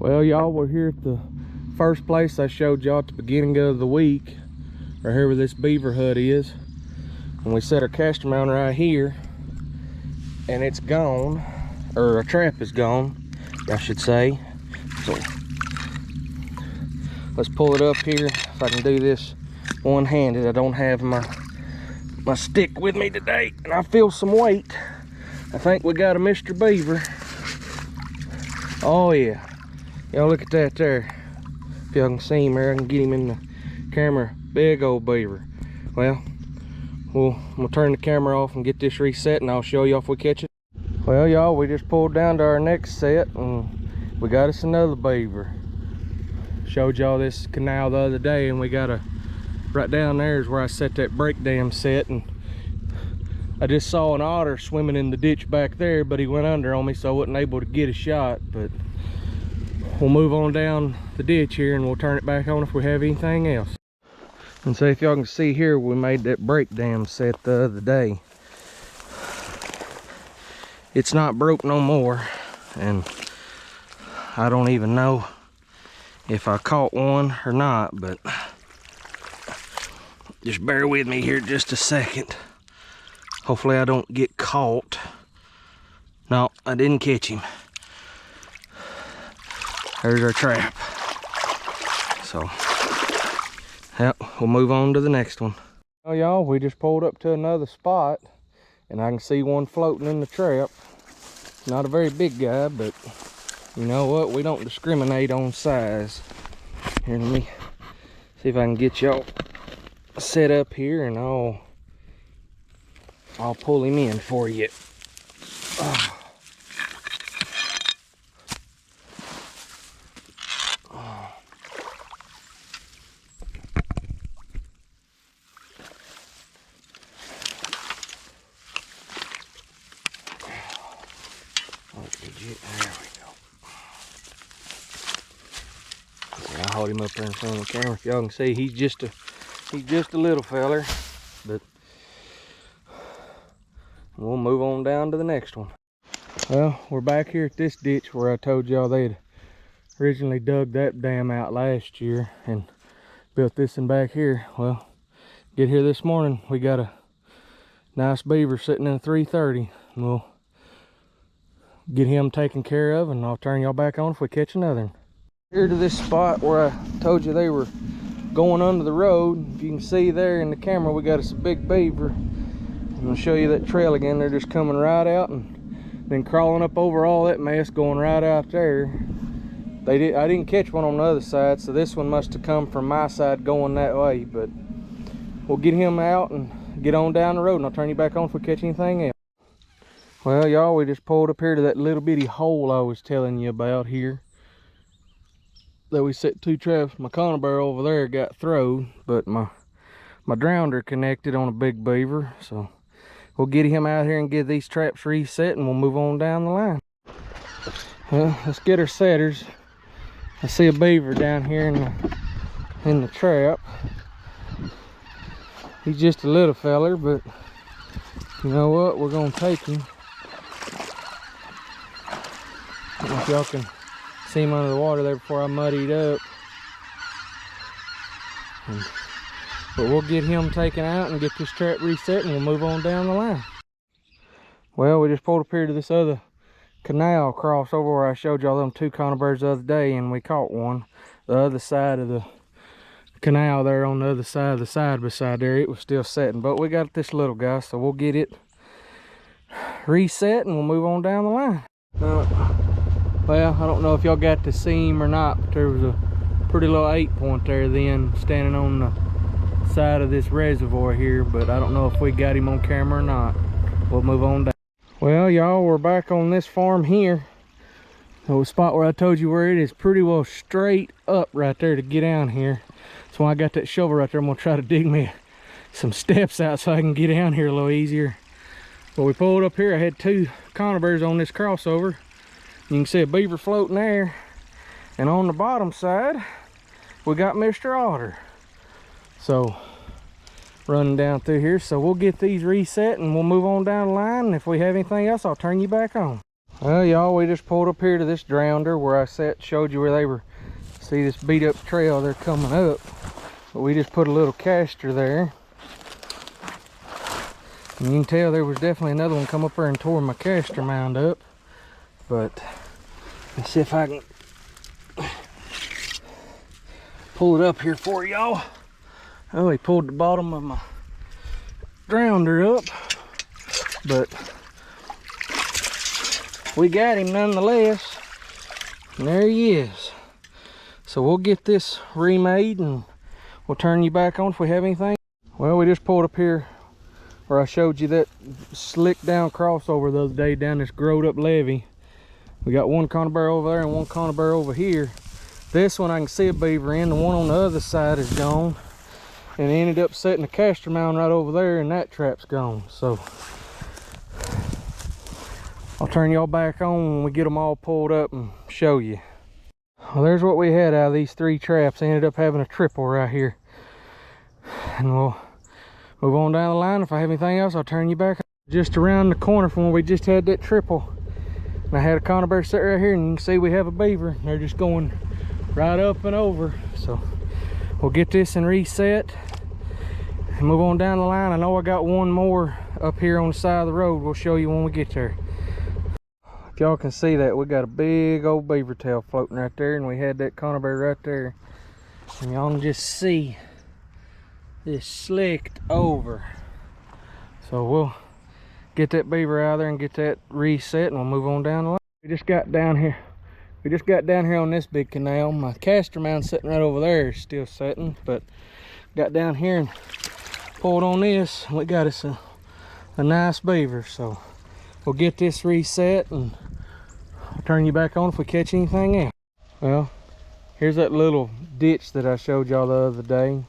Well, y'all, we're here at the first place I showed y'all at the beginning of the week, right here where this beaver hut is. And we set our casting mount right here, and it's gone, or our trap is gone, I should say. So let's pull it up here. If I can do this one-handed, I don't have my stick with me today, and I feel some weight. I think we got a Mr. Beaver. Oh yeah, y'all look at that there. If y'all can see him there, I can get him in the camera. Big old beaver. Well, I'm gonna turn the camera off and get this reset, and I'll show y'all if we catch it. Well, y'all, we just pulled down to our next set, and we got us another beaver. Showed y'all this canal the other day, and we got a right down there is where I set that break dam set, and I just saw an otter swimming in the ditch back there, but he went under on me, so I wasn't able to get a shot. But we'll move on down the ditch here, and we'll turn it back on if we have anything else. And so if y'all can see here, we made that break dam set the other day. It's not broke no more, and I don't even know if I caught one or not, but just bear with me here just a second. Hopefully I don't get caught. No, I didn't catch him. There's our trap. So, yep, we'll move on to the next one. Well, y'all, we just pulled up to another spot, and I can see one floating in the trap. Not a very big guy, but you know what? We don't discriminate on size. Here, let me see if I can get y'all set up here, and I'll pull him in for you. Oh. There we go. Yeah, I'll hold him up there in front of the camera. If y'all can see, he's just a little feller, but we'll move on down to the next one. Well, we're back here at this ditch where I told y'all they had originally dug that dam out last year and built this one back here. Well, get here this morning, we got a nice beaver sitting in a 330, and we'll get him taken care of, and I'll turn y'all back on if we catch another one. Here to this spot where I told you they were going under the road. If you can see there in the camera, we got us a big beaver. I'm gonna show you that trail again. They're just coming right out and then crawling up over all that mess, going right out there. I didn't catch one on the other side, so this one must have come from my side going that way. But we'll get him out and get on down the road, and I'll turn you back on if we catch anything else. Well, y'all, we just pulled up here to that little bitty hole I was telling you about here. That we set two traps. My conibear over there got throwed, but my drowner connected on a big beaver. So we'll get him out here and get these traps reset, and we'll move on down the line. Well, let's get our setters. I see a beaver down here in the trap. He's just a little feller, but you know what? We're gonna take him. I don't know if y'all can see him under the water there before I muddied up. But we'll get him taken out and get this trap reset, and we'll move on down the line. Well, we just pulled up here to this other canal crossover where I showed y'all them two conibears the other day, and we caught one. The other side of the canal there, on the other side of the side beside there, it was still setting. But we got this little guy, so we'll get it reset and we'll move on down the line. Well, I don't know if y'all got to see him or not, but there was a pretty little 8-point there then standing on the side of this reservoir here, but I don't know if we got him on camera or not. We'll move on down. Well, y'all, we're back on this farm here. The spot where I told you where it is pretty well straight up right there to get down here. So when I got that shovel right there, I'm gonna try to dig me some steps out so I can get down here a little easier. But we pulled up here, I had two conibears on this crossover. You can see a beaver floating there, and on the bottom side we got Mr. Otter. So running down through here, so we'll get these reset and we'll move on down the line, and if we have anything else I'll turn you back on. Well, y'all, we just pulled up here to this drownder where I showed you where they were. See this beat up trail, they're coming up. But we just put a little caster there. And you can tell there was definitely another one come up there and tore my caster mound up. But let's see if I can pull it up here for y'all. Oh, he pulled the bottom of my drownder up. But we got him nonetheless. And there he is. So we'll get this remade and we'll turn you back on if we have anything. Well, we just pulled up here where I showed you that slick down crossover the other day down this growed up levee. We got one conibear over there and one conibear over here. This one I can see a beaver in. The one on the other side is gone. And it ended up setting a caster mound right over there and that trap's gone. So I'll turn y'all back on when we get them all pulled up and show you. Well, there's what we had out of these 3 traps. I ended up having a triple right here. And we'll move on down the line. If I have anything else, I'll turn you back. Just around the corner from where we just had that triple. And I had a conibear sit right here, and you can see we have a beaver. They're just going right up and over. So we'll get this and reset and move on down the line. I know I got one more up here on the side of the road. We'll show you when we get there. If y'all can see that, we got a big old beaver tail floating right there, and we had that conibear right there. And y'all can just see this slicked over. So we'll get that beaver out there and get that reset, and we'll move on down the line. We just got down here on this big canal. My caster mound sitting right over there is still setting, but got down here and pulled on this, and we got us a nice beaver. So we'll get this reset and I'll turn you back on if we catch anything else. Well, here's that little ditch that I showed y'all the other day.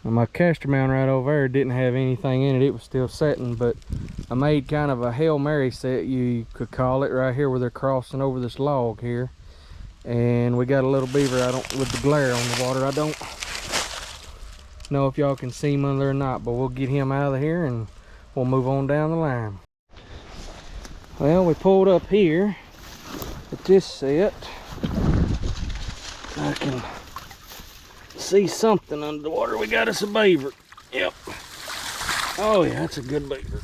And my caster mound right over there didn't have anything in it. It was still setting, but I made kind of a Hail Mary set, you could call it, right here where they're crossing over this log here. And we got a little beaver with the glare on the water. I don't know if y'all can see him under there or not, but we'll get him out of here and we'll move on down the line. Well, we pulled up here with this set. I can see something under the water. We got us a beaver. Yep. Oh yeah, that's a good beaver.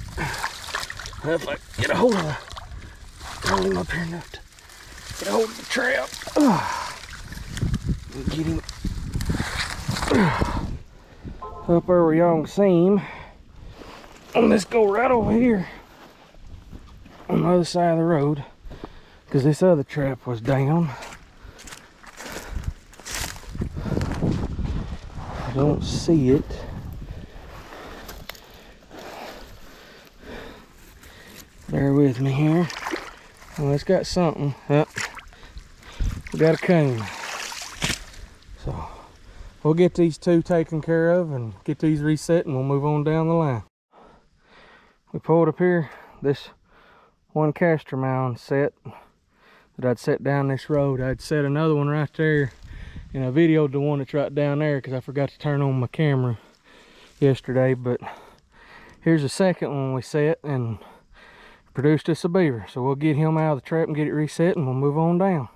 If I get a hold of hold him up here enough to get a hold of the trap. Get him up there where y'all can see him. And let's go right over here on the other side of the road, because this other trap was down. I don't see it. Bear with me here. Well, it's got something. Yep. We got a coon. So we'll get these 2 taken care of and get these reset, and we'll move on down the line. We pulled up here, this one caster mound set that I'd set down this road. I'd set another one right there, and I videoed the one that's right down there because I forgot to turn on my camera yesterday. But here's the second one we set, and produced us a beaver. So we'll get him out of the trap and get it reset, and we'll move on down.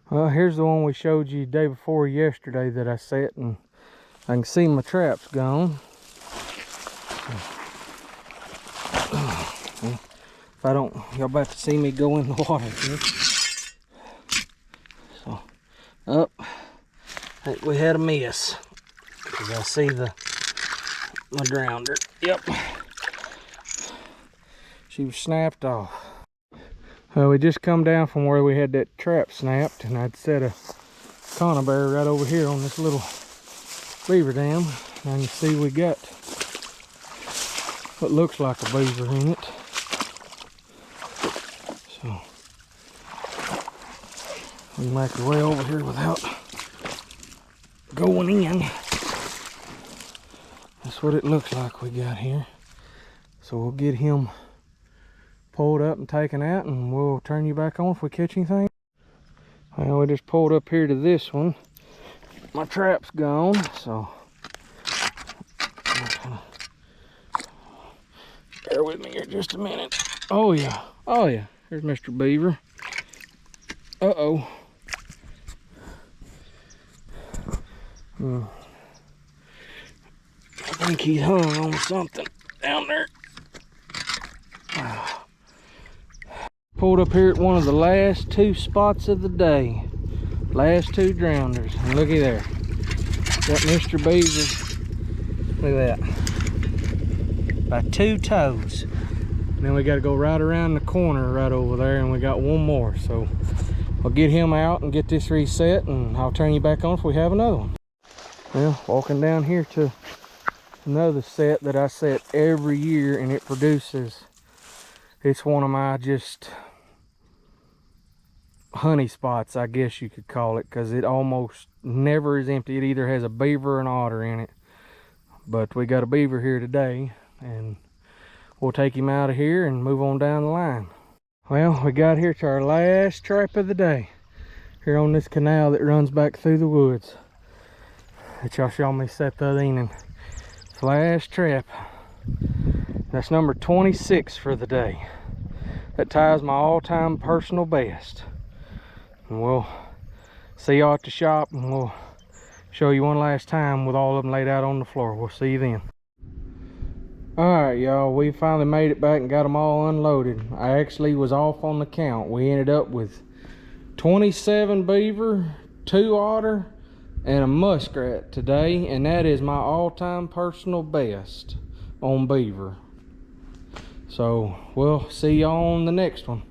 Well, here's the one we showed you the day before yesterday that I set, and I can see my trap's gone. If I don't, y'all about to see me go in the water here. So, up, I think we had a miss, because I see my drownder. Yep, she was snapped off. We just come down from where we had that trap snapped, and I'd set a conibear right over here on this little beaver dam. And you see we got what looks like a beaver in it. So we can make our way over here without going in. That's what it looks like we got here. So we'll get him pulled up and taken out, and we'll turn you back on if we catch anything. Well, we just pulled up here to this one. My trap's gone, so bear with me here just a minute. Oh yeah, There's Mr. Beaver. Uh-oh. I think he's hung on something down there. Pulled up here at one of the last two spots of the day. Last two drowners. And looky there. Got Mr. Beaver. Look at that. By 2 toes. And then we got to go right around the corner right over there, and we got one more. So I'll get him out and get this reset, and I'll turn you back on if we have another one. Well, walking down here to another set that I set every year, and it produces. It's one of my just honey spots, I guess you could call it, because it almost never is empty. It either has a beaver or an otter in it. But we got a beaver here today, and we'll take him out of here and move on down the line. Well, we got here to our last trap of the day, here on this canal that runs back through the woods that y'all saw me set the other evening. It's the last trap. That's number 26 for the day. That ties my all-time personal best. And we'll see y'all at the shop, and we'll show you one last time with all of them laid out on the floor. We'll see you then. Alright, y'all, we finally made it back and got them all unloaded. I actually was off on the count. We ended up with 27 beaver, 2 otter, and a muskrat today, and that is my all-time personal best on beaver. So we'll see y'all on the next one.